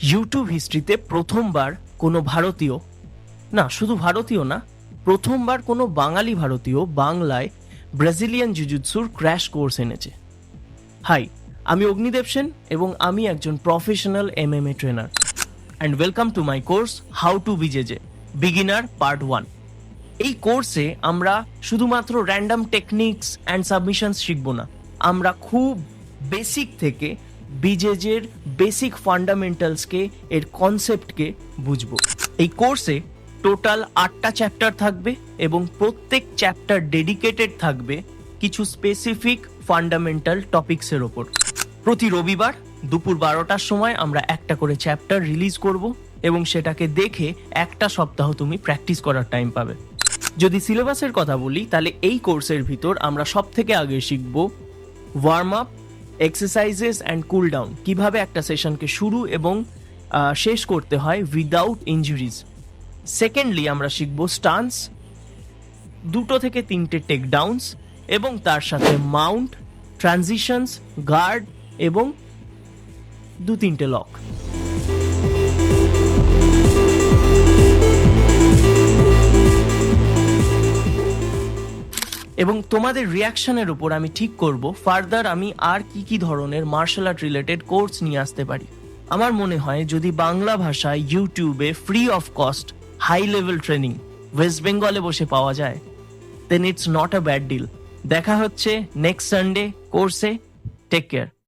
YouTube হিস্ট্রিতে প্রথমবার কোনো ভারতীয়, না শুধু ভারতীয় না, প্রথমবার কোনো বাঙালি ভারতীয় বাংলায় ব্রাজিলিয়ান জুজুৎসুর ক্র্যাশ কোর্স এনেছে। হাই, আমি অগ্নিদেব সেন এবং আমি একজন professional MMA trainer. And welcome to my course how to BJJ beginner part 1। এই কোর্সে আমরা শুধুমাত্র র্যান্ডম টেকনিক্স অ্যান্ড সাবমিশনস শিখব না, আমরা খুব বেসিক থেকে বিজেজের বেসিক ফান্ডামেন্টালসকে, এর কনসেপ্টকে বুঝব। এই কোর্সে টোটাল 8টা চ্যাপ্টার থাকবে এবং প্রত্যেক চ্যাপ্টার ডেডিকেটেড থাকবে কিছু স্পেসিফিক ফান্ডামেন্টাল টপিকসের ওপর। প্রতি রবিবার দুপুর 12টার সময় আমরা একটা করে চ্যাপ্টার রিলিজ করব এবং সেটাকে দেখে একটা সপ্তাহ তুমি প্র্যাকটিস করার টাইম পাবে। যদি সিলেবাসের কথা বলি, তাহলে এই কোর্সের ভিতর আমরা সব থেকে আগে শিখব warm up, exercises and cool down, কীভাবে একটা সেশনকে শুরু এবং শেষ করতে হয় উইদাউট ইনজুরিজ। সেকেন্ডলি আমরা শিখব স্টান্স, 2 থেকে 3টে টেক ডাউনস এবং তার সাথে মাউন্ট, ট্রানজিশনস, গার্ড এবং 2-3টে লক। এবং তোমাদের রিয়াকশনের উপর আমি ঠিক করব ফার্দার আমি আর কি ধরনের মার্শাল আর্ট রিলেটেড কোর্স নিয়ে আসতে পারি। আমার মনে হয় যদি বাংলা ভাষায় ইউটিউবে free of cost high level training west বেঙ্গলে বসে পাওয়া যায়, then it's not a bad deal. দেখা হচ্ছে নেক্সট সানডে কোর্সে। Take care.